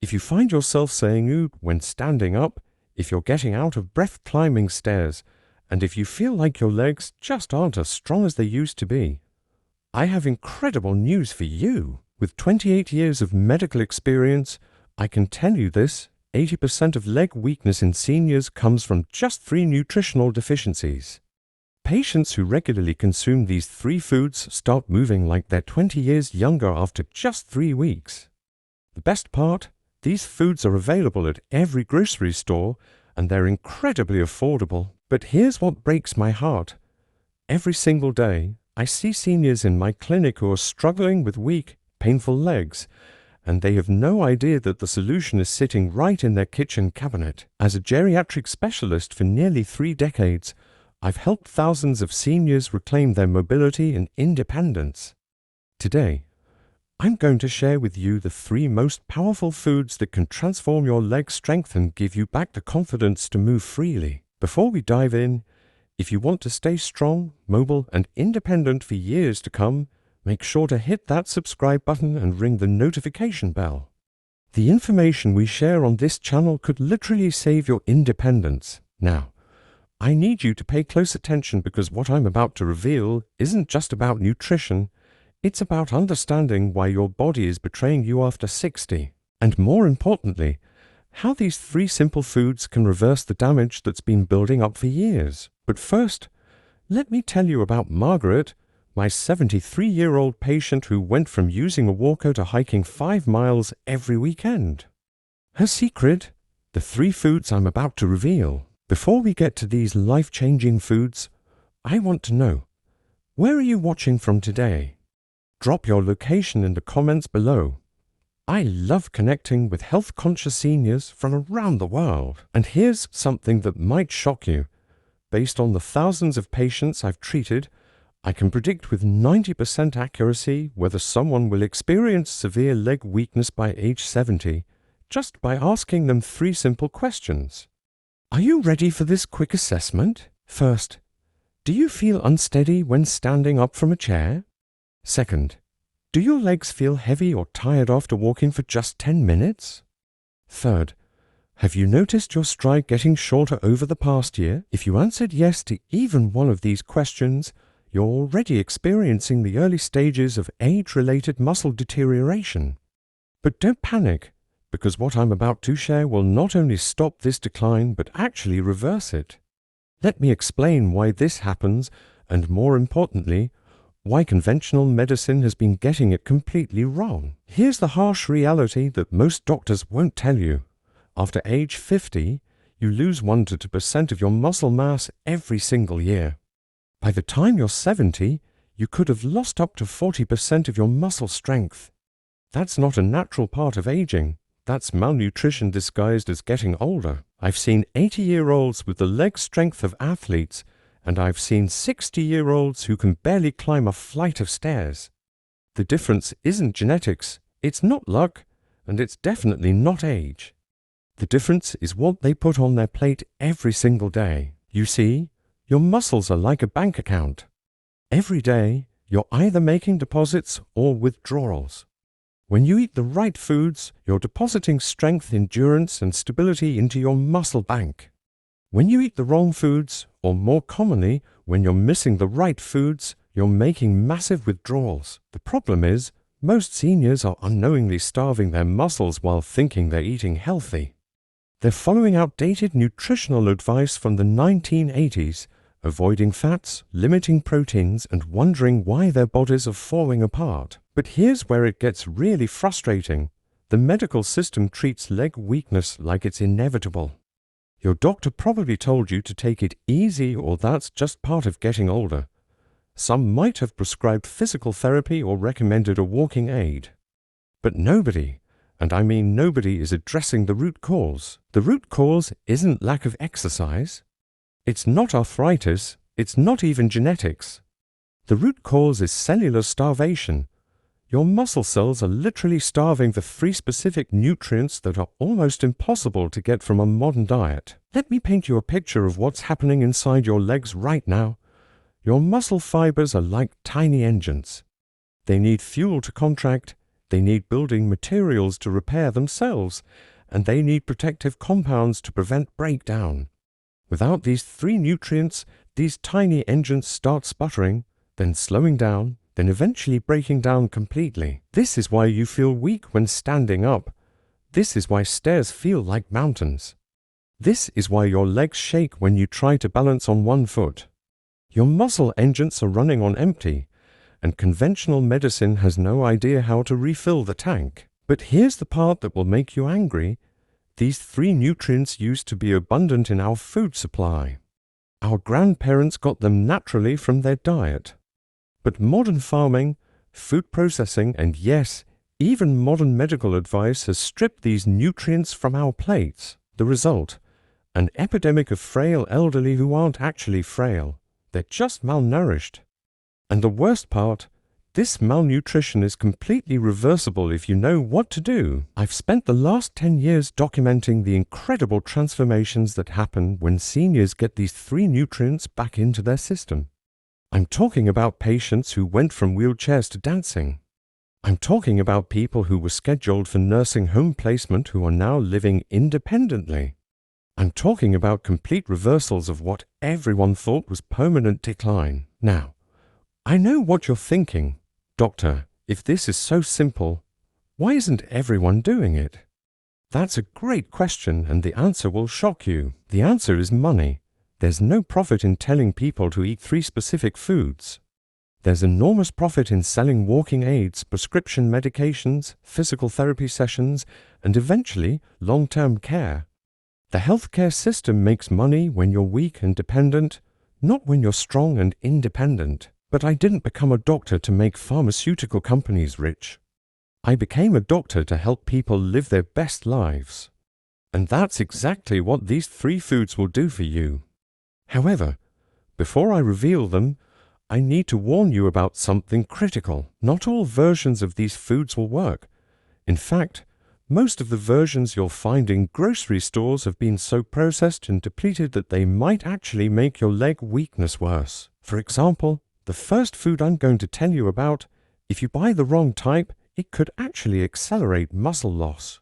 If you find yourself saying "ooh" when standing up, if you're getting out of breath climbing stairs, and if you feel like your legs just aren't as strong as they used to be, I have incredible news for you. With 28 years of medical experience, I can tell you this: 80% of leg weakness in seniors comes from just 3 nutritional deficiencies. Patients who regularly consume these 3 foods start moving like they're 20 years younger after just 3 weeks. The best part? These foods are available at every grocery store, and they're incredibly affordable. But here's what breaks my heart. Every single day, I see seniors in my clinic who are struggling with weak, painful legs, and they have no idea that the solution is sitting right in their kitchen cabinet. As a geriatric specialist for nearly 3 decades, I've helped thousands of seniors reclaim their mobility and independence. Today, I'm going to share with you the 3 most powerful foods that can transform your leg strength and give you back the confidence to move freely. Before we dive in, if you want to stay strong, mobile, and independent for years to come, make sure to hit that subscribe button and ring the notification bell. The information we share on this channel could literally save your independence. Now, I need you to pay close attention because what I'm about to reveal isn't just about nutrition. It's about understanding why your body is betraying you after 60. And more importantly, how these 3 simple foods can reverse the damage that's been building up for years. But first, let me tell you about Margaret, my 73-year-old patient who went from using a walker to hiking 5 miles every weekend. Her secret? The 3 foods I'm about to reveal. Before we get to these life-changing foods, I want to know, where are you watching from today? Drop your location in the comments below. I love connecting with health-conscious seniors from around the world. And here's something that might shock you. Based on the thousands of patients I've treated, I can predict with 90% accuracy whether someone will experience severe leg weakness by age 70, just by asking them 3 simple questions. Are you ready for this quick assessment? First, do you feel unsteady when standing up from a chair? Second, do your legs feel heavy or tired after walking for just 10 minutes? Third, have you noticed your stride getting shorter over the past year? If you answered yes to even one of these questions, you're already experiencing the early stages of age-related muscle deterioration. But don't panic, because what I'm about to share will not only stop this decline but actually reverse it. Let me explain why this happens, and more importantly, why conventional medicine has been getting it completely wrong. Here's the harsh reality that most doctors won't tell you. After age 50, you lose 1 to 2% of your muscle mass every single year. By the time you're 70, you could have lost up to 40% of your muscle strength. That's not a natural part of aging. That's malnutrition disguised as getting older. I've seen 80-year-olds with the leg strength of athletes, and I've seen 60-year-olds who can barely climb a flight of stairs. The difference isn't genetics, it's not luck, and it's definitely not age. The difference is what they put on their plate every single day. You see, your muscles are like a bank account. Every day, you're either making deposits or withdrawals. When you eat the right foods, you're depositing strength, endurance, and stability into your muscle bank. When you eat the wrong foods, or more commonly, when you're missing the right foods, you're making massive withdrawals. The problem is, most seniors are unknowingly starving their muscles while thinking they're eating healthy. They're following outdated nutritional advice from the 1980s, avoiding fats, limiting proteins, and wondering why their bodies are falling apart. But here's where it gets really frustrating. The medical system treats leg weakness like it's inevitable. Your doctor probably told you to take it easy, or that's just part of getting older. Some might have prescribed physical therapy or recommended a walking aid. But nobody, and I mean nobody, is addressing the root cause. The root cause isn't lack of exercise. It's not arthritis. It's not even genetics. The root cause is cellular starvation. Your muscle cells are literally starving for 3 specific nutrients that are almost impossible to get from a modern diet. Let me paint you a picture of what's happening inside your legs right now. Your muscle fibers are like tiny engines. They need fuel to contract, they need building materials to repair themselves, and they need protective compounds to prevent breakdown. Without these three nutrients, these tiny engines start sputtering, then slowing down, then eventually breaking down completely. This is why you feel weak when standing up. This is why stairs feel like mountains. This is why your legs shake when you try to balance on one foot. Your muscle engines are running on empty, and conventional medicine has no idea how to refill the tank. But here's the part that will make you angry. These three nutrients used to be abundant in our food supply. Our grandparents got them naturally from their diet. But modern farming, food processing, and yes, even modern medical advice has stripped these nutrients from our plates. The result? An epidemic of frail elderly who aren't actually frail. They're just malnourished. And the worst part, this malnutrition is completely reversible if you know what to do. I've spent the last 10 years documenting the incredible transformations that happen when seniors get these three nutrients back into their system. I'm talking about patients who went from wheelchairs to dancing. I'm talking about people who were scheduled for nursing home placement who are now living independently. I'm talking about complete reversals of what everyone thought was permanent decline. Now, I know what you're thinking. Doctor, if this is so simple, why isn't everyone doing it? That's a great question, and the answer will shock you. The answer is money. There's no profit in telling people to eat 3 specific foods. There's enormous profit in selling walking aids, prescription medications, physical therapy sessions, and eventually long-term care. The healthcare system makes money when you're weak and dependent, not when you're strong and independent. But I didn't become a doctor to make pharmaceutical companies rich. I became a doctor to help people live their best lives. And that's exactly what these 3 foods will do for you. However, before I reveal them, I need to warn you about something critical. Not all versions of these foods will work. In fact, most of the versions you'll find in grocery stores have been so processed and depleted that they might actually make your leg weakness worse. For example, the first food I'm going to tell you about, if you buy the wrong type, it could actually accelerate muscle loss.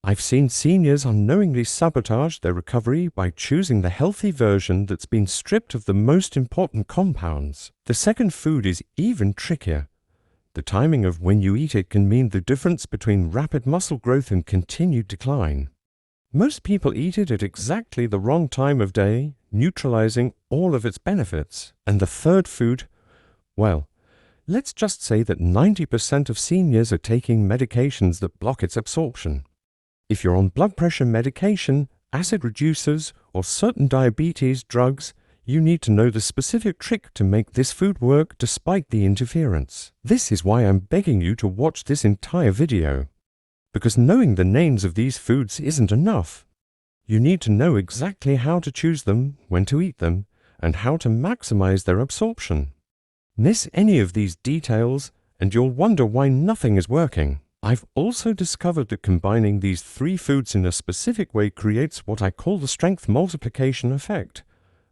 I've seen seniors unknowingly sabotage their recovery by choosing the healthy version that's been stripped of the most important compounds. The second food is even trickier. The timing of when you eat it can mean the difference between rapid muscle growth and continued decline. Most people eat it at exactly the wrong time of day, neutralizing all of its benefits. And the third food, well, let's just say that 90% of seniors are taking medications that block its absorption. If you're on blood pressure medication, acid reducers, or certain diabetes drugs, you need to know the specific trick to make this food work despite the interference. This is why I'm begging you to watch this entire video. Because knowing the names of these foods isn't enough. You need to know exactly how to choose them, when to eat them, and how to maximize their absorption. Miss any of these details, and you'll wonder why nothing is working. I've also discovered that combining these 3 foods in a specific way creates what I call the strength multiplication effect.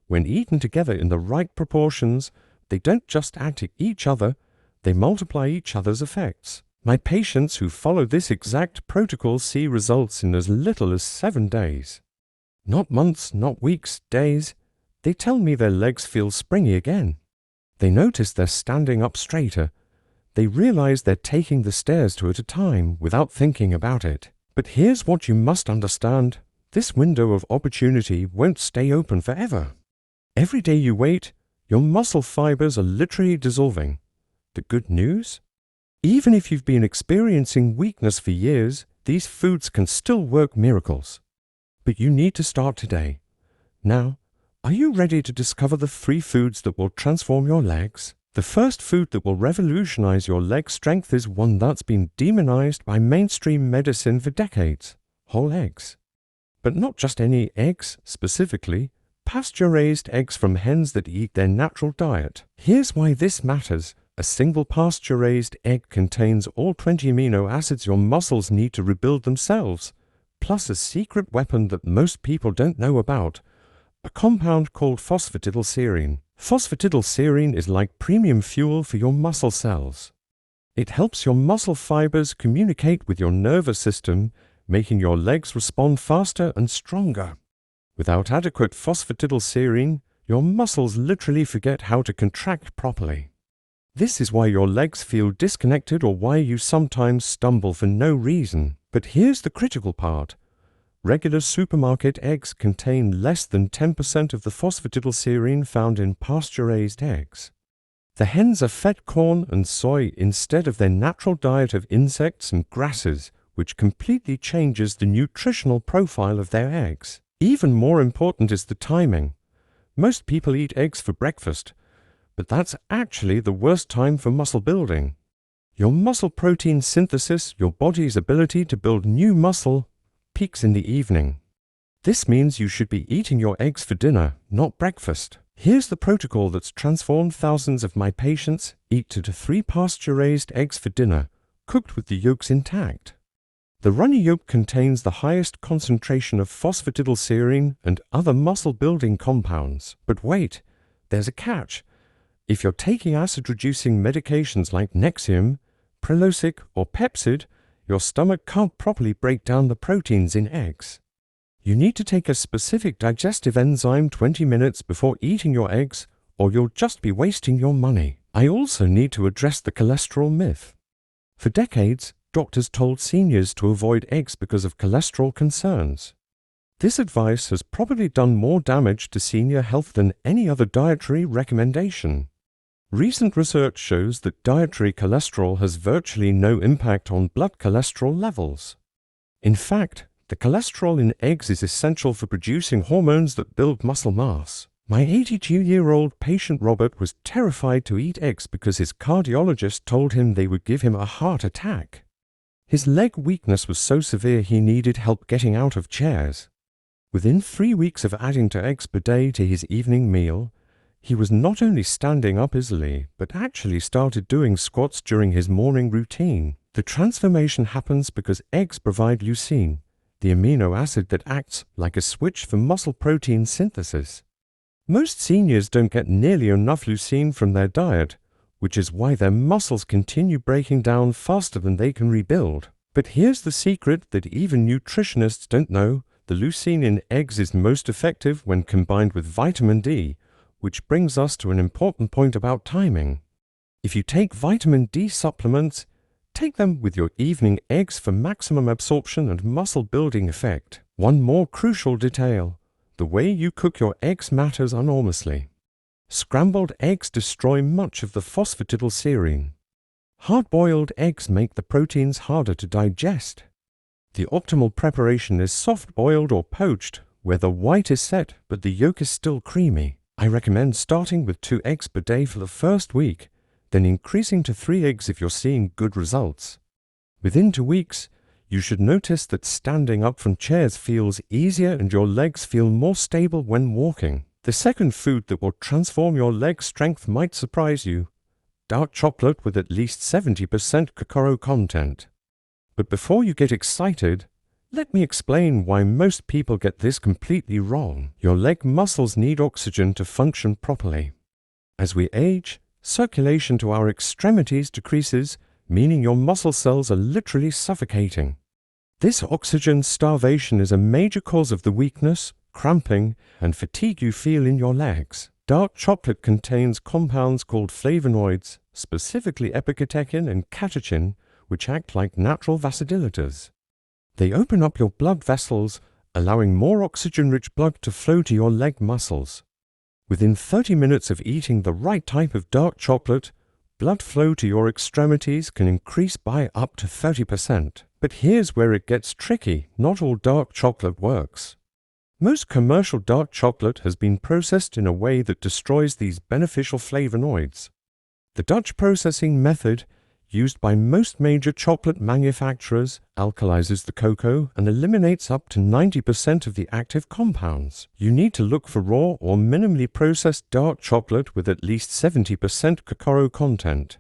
When eaten together in the right proportions, they don't just add to each other, they multiply each other's effects. My patients who follow this exact protocol see results in as little as 7 days. Not months, not weeks, days. They tell me their legs feel springy again. They notice they're standing up straighter. They realize they're taking the stairs 2 at a time without thinking about it. But here's what you must understand. This window of opportunity won't stay open forever. Every day you wait, your muscle fibers are literally dissolving. The good news? Even if you've been experiencing weakness for years, these foods can still work miracles. But you need to start today. Now, are you ready to discover the 3 foods that will transform your legs? The first food that will revolutionize your leg strength is one that's been demonized by mainstream medicine for decades: whole eggs. But not just any eggs, specifically, pasture-raised eggs from hens that eat their natural diet. Here's why this matters. A single pasture-raised egg contains all 20 amino acids your muscles need to rebuild themselves, plus a secret weapon that most people don't know about, a compound called phosphatidylserine. Phosphatidylserine is like premium fuel for your muscle cells. It helps your muscle fibers communicate with your nervous system, making your legs respond faster and stronger. Without adequate phosphatidylserine, your muscles literally forget how to contract properly. This is why your legs feel disconnected or why you sometimes stumble for no reason. But here's the critical part. Regular supermarket eggs contain less than 10% of the phosphatidylserine found in pasture-raised eggs. The hens are fed corn and soy instead of their natural diet of insects and grasses, which completely changes the nutritional profile of their eggs. Even more important is the timing. Most people eat eggs for breakfast, but that's actually the worst time for muscle building. Your muscle protein synthesis, your body's ability to build new muscle, peaks in the evening. This means you should be eating your eggs for dinner, not breakfast. Here's the protocol that's transformed thousands of my patients: eat 2 to 3 pasture-raised eggs for dinner, cooked with the yolks intact. The runny yolk contains the highest concentration of phosphatidylserine and other muscle-building compounds. But wait, there's a catch. If you're taking acid-reducing medications like Nexium, Prilosec, or Pepcid, your stomach can't properly break down the proteins in eggs. You need to take a specific digestive enzyme 20 minutes before eating your eggs, or you'll just be wasting your money. I also need to address the cholesterol myth. For decades, doctors told seniors to avoid eggs because of cholesterol concerns. This advice has probably done more damage to senior health than any other dietary recommendation. Recent research shows that dietary cholesterol has virtually no impact on blood cholesterol levels. In fact, the cholesterol in eggs is essential for producing hormones that build muscle mass. My 82-year-old patient Robert was terrified to eat eggs because his cardiologist told him they would give him a heart attack. His leg weakness was so severe he needed help getting out of chairs. Within 3 weeks of adding 2 eggs per day to his evening meal, he was not only standing up easily, but actually started doing squats during his morning routine. The transformation happens because eggs provide leucine, the amino acid that acts like a switch for muscle protein synthesis. Most seniors don't get nearly enough leucine from their diet, which is why their muscles continue breaking down faster than they can rebuild. But here's the secret that even nutritionists don't know. The leucine in eggs is most effective when combined with vitamin D, which brings us to an important point about timing. If you take vitamin D supplements, take them with your evening eggs for maximum absorption and muscle building effect. One more crucial detail: the way you cook your eggs matters enormously. Scrambled eggs destroy much of the phosphatidylserine. Hard-boiled eggs make the proteins harder to digest. The optimal preparation is soft-boiled or poached, where the white is set but the yolk is still creamy. I recommend starting with 2 eggs per day for the first week, then increasing to 3 eggs if you're seeing good results. Within 2 weeks, you should notice that standing up from chairs feels easier and your legs feel more stable when walking. The second food that will transform your leg strength might surprise you: dark chocolate with at least 70% cacao content. But before you get excited, let me explain why most people get this completely wrong. Your leg muscles need oxygen to function properly. As we age, circulation to our extremities decreases, meaning your muscle cells are literally suffocating. This oxygen starvation is a major cause of the weakness, cramping, and fatigue you feel in your legs. Dark chocolate contains compounds called flavonoids, specifically epicatechin and catechin, which act like natural vasodilators. They open up your blood vessels, allowing more oxygen-rich blood to flow to your leg muscles. Within 30 minutes of eating the right type of dark chocolate, blood flow to your extremities can increase by up to 30%. But here's where it gets tricky: not all dark chocolate works. Most commercial dark chocolate has been processed in a way that destroys these beneficial flavonoids. The Dutch processing method, used by most major chocolate manufacturers, alkalizes the cocoa and eliminates up to 90% of the active compounds. You need to look for raw or minimally processed dark chocolate with at least 70% cacao content.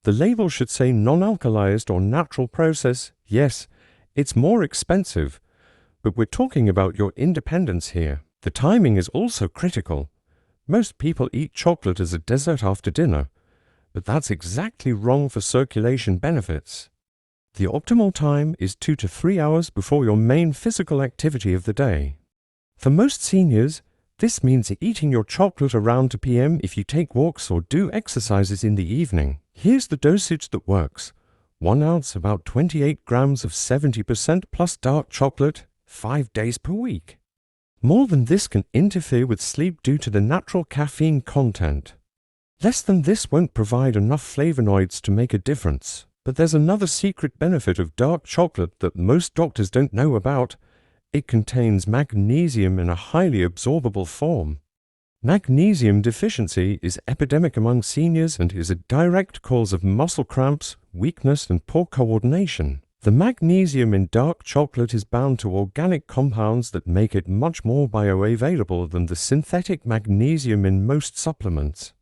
The label should say non-alkalized or natural process. Yes, it's more expensive, but we're talking about your independence here. The timing is also critical. Most people eat chocolate as a dessert after dinner, but that's exactly wrong for circulation benefits. The optimal time is 2 to 3 hours before your main physical activity of the day. For most seniors, this means eating your chocolate around 2 p.m. if you take walks or do exercises in the evening. Here's the dosage that works. 1 ounce, about 28 grams of 70% plus dark chocolate, 5 days per week. More than this can interfere with sleep due to the natural caffeine content. Less than this won't provide enough flavonoids to make a difference. But there's another secret benefit of dark chocolate that most doctors don't know about. It contains magnesium in a highly absorbable form. Magnesium deficiency is epidemic among seniors and is a direct cause of muscle cramps, weakness, and poor coordination. The magnesium in dark chocolate is bound to organic compounds that make it much more bioavailable than the synthetic magnesium in most supplements.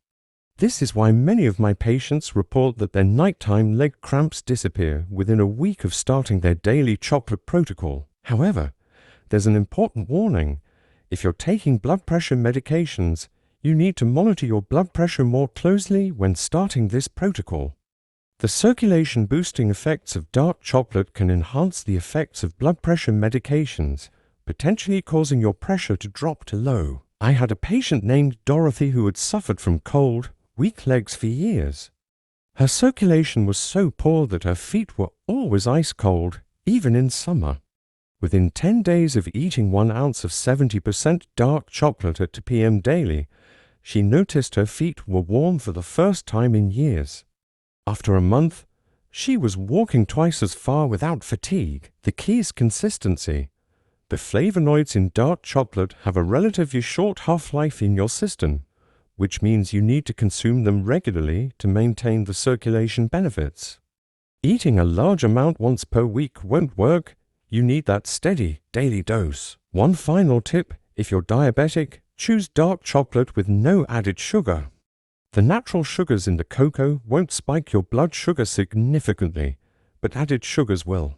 This is why many of my patients report that their nighttime leg cramps disappear within a week of starting their daily chocolate protocol. However, there's an important warning. If you're taking blood pressure medications, you need to monitor your blood pressure more closely when starting this protocol. The circulation-boosting effects of dark chocolate can enhance the effects of blood pressure medications, potentially causing your pressure to drop to low. I had a patient named Dorothy who had suffered from cold, weak legs for years. Her circulation was so poor that her feet were always ice cold, even in summer. Within 10 days of eating 1 ounce of 70% dark chocolate at 2 p.m. daily, she noticed her feet were warm for the first time in years. After a month, she was walking twice as far without fatigue. The key is consistency. The flavonoids in dark chocolate have a relatively short half-life in your system, which means you need to consume them regularly to maintain the circulation benefits. Eating a large amount once per week won't work. You need that steady, daily dose. One final tip: if you're diabetic, choose dark chocolate with no added sugar. The natural sugars in the cocoa won't spike your blood sugar significantly, but added sugars will.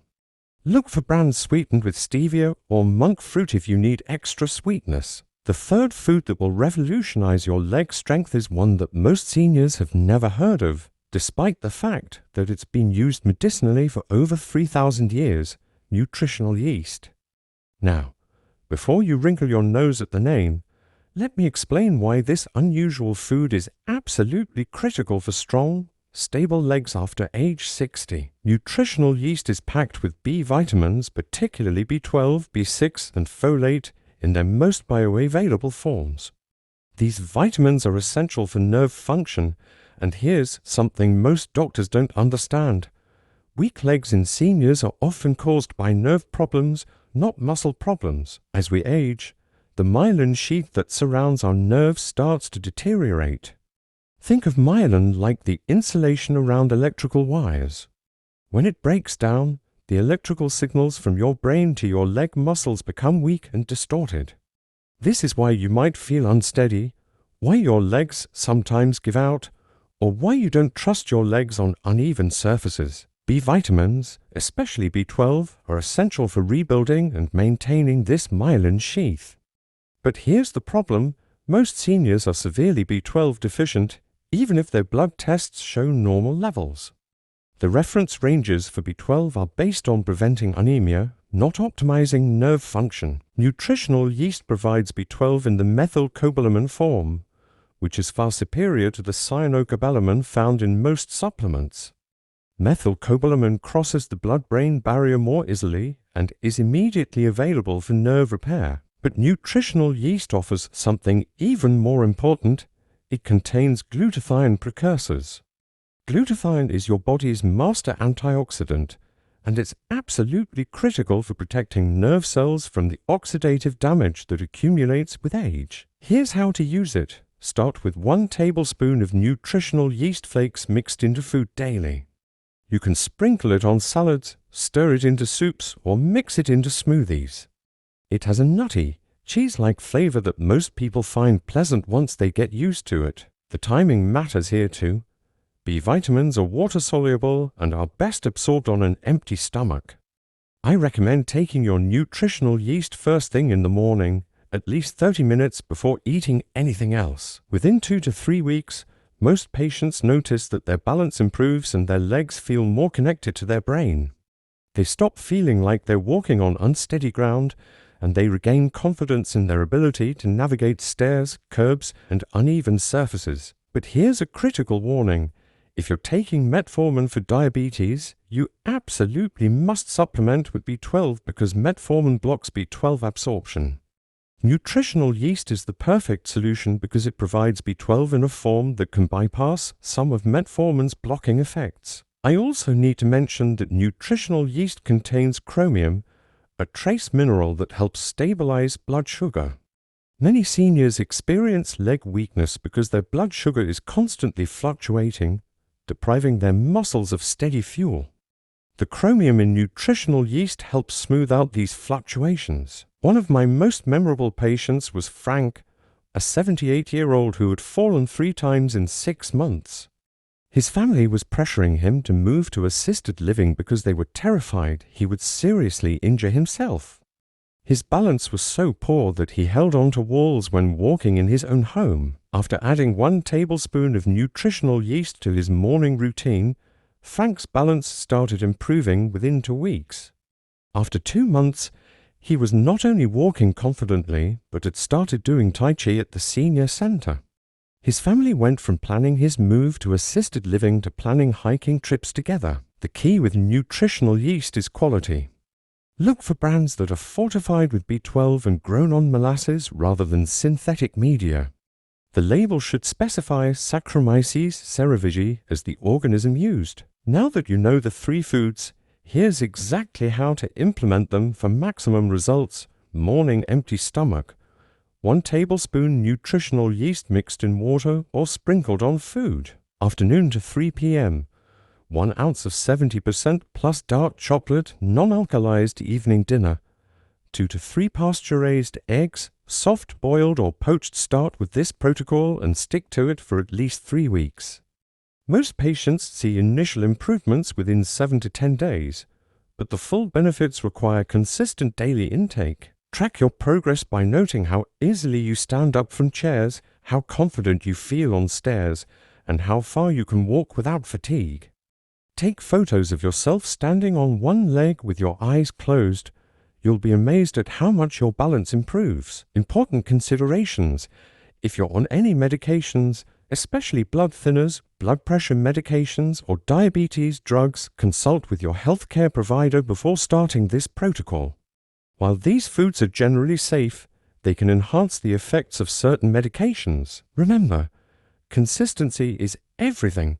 Look for brands sweetened with stevia or monk fruit if you need extra sweetness. The third food that will revolutionize your leg strength is one that most seniors have never heard of, despite the fact that it's been used medicinally for over 3,000 years: nutritional yeast. Now, before you wrinkle your nose at the name, let me explain why this unusual food is absolutely critical for strong, stable legs after age 60. Nutritional yeast is packed with B vitamins, particularly B12, B6, and folate, in their most bioavailable forms. These vitamins are essential for nerve function, and here's something most doctors don't understand. Weak legs in seniors are often caused by nerve problems, not muscle problems. As we age, the myelin sheath that surrounds our nerves starts to deteriorate. Think of myelin like the insulation around electrical wires. When it breaks down, the electrical signals from your brain to your leg muscles become weak and distorted. This is why you might feel unsteady, why your legs sometimes give out, or why you don't trust your legs on uneven surfaces. B vitamins, especially B12, are essential for rebuilding and maintaining this myelin sheath. But here's the problem: most seniors are severely B12 deficient, even if their blood tests show normal levels. The reference ranges for B12 are based on preventing anemia, not optimizing nerve function. Nutritional yeast provides B12 in the methylcobalamin form, which is far superior to the cyanocobalamin found in most supplements. Methylcobalamin crosses the blood-brain barrier more easily and is immediately available for nerve repair. But nutritional yeast offers something even more important: it contains glutathione precursors. Glutathione is your body's master antioxidant, and it's absolutely critical for protecting nerve cells from the oxidative damage that accumulates with age. Here's how to use it. Start with 1 tablespoon of nutritional yeast flakes mixed into food daily. You can sprinkle it on salads, stir it into soups, or mix it into smoothies. It has a nutty, cheese-like flavor that most people find pleasant once they get used to it. The timing matters here too. B vitamins are water-soluble and are best absorbed on an empty stomach. I recommend taking your nutritional yeast first thing in the morning, at least 30 minutes before eating anything else. Within 2 to 3 weeks, Most patients notice that their balance improves and their legs feel more connected to their brain. They stop feeling like they're walking on unsteady ground, and they regain confidence in their ability to navigate stairs, curbs, and uneven surfaces. But here's a critical warning. If you're taking metformin for diabetes, you absolutely must supplement with B12 because metformin blocks B12 absorption. Nutritional yeast is the perfect solution because it provides B12 in a form that can bypass some of metformin's blocking effects. I also need to mention that nutritional yeast contains chromium, a trace mineral that helps stabilize blood sugar. Many seniors experience leg weakness because their blood sugar is constantly fluctuating, depriving their muscles of steady fuel. The chromium in nutritional yeast helps smooth out these fluctuations. One of my most memorable patients was Frank, a 78-year-old who had fallen 3 times in 6 months. His family was pressuring him to move to assisted living because they were terrified he would seriously injure himself. His balance was so poor that he held onto walls when walking in his own home. After adding 1 tablespoon of nutritional yeast to his morning routine, Frank's balance started improving within 2 weeks. After 2 months, he was not only walking confidently, but had started doing Tai Chi at the senior center. His family went from planning his move to assisted living to planning hiking trips together. The key with nutritional yeast is quality. Look for brands that are fortified with B12 and grown on molasses rather than synthetic media. The label should specify Saccharomyces cerevisiae as the organism used. Now that you know the 3 foods, here's exactly how to implement them for maximum results. Morning empty stomach. 1 tablespoon nutritional yeast mixed in water or sprinkled on food. Afternoon to 3 p.m. 1 ounce of 70% plus dark chocolate, non-alkalized evening dinner. 2 to 3 pasture-raised eggs, soft boiled or poached. Start with this protocol and stick to it for at least 3 weeks. Most patients see initial improvements within 7 to 10 days, but the full benefits require consistent daily intake. Track your progress by noting how easily you stand up from chairs, how confident you feel on stairs, and how far you can walk without fatigue. Take photos of yourself standing on 1 leg with your eyes closed. You'll be amazed at how much your balance improves. Important considerations. If you're on any medications, especially blood thinners, blood pressure medications, or diabetes drugs, consult with your healthcare provider before starting this protocol. While these foods are generally safe, they can enhance the effects of certain medications. Remember, consistency is everything.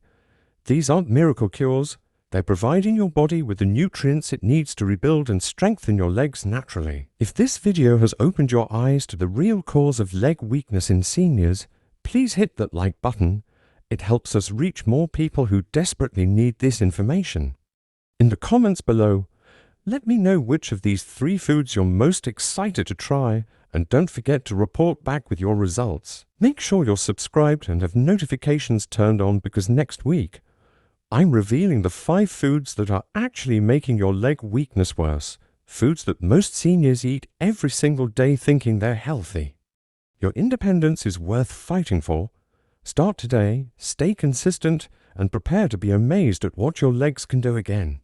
These aren't miracle cures. They're providing your body with the nutrients it needs to rebuild and strengthen your legs naturally. If this video has opened your eyes to the real cause of leg weakness in seniors, please hit that like button. It helps us reach more people who desperately need this information. In the comments below, let me know which of these 3 foods you're most excited to try, and don't forget to report back with your results. Make sure you're subscribed and have notifications turned on because next week, I'm revealing the 5 foods that are actually making your leg weakness worse. Foods that most seniors eat every single day thinking they're healthy. Your independence is worth fighting for. Start today, stay consistent, and prepare to be amazed at what your legs can do again.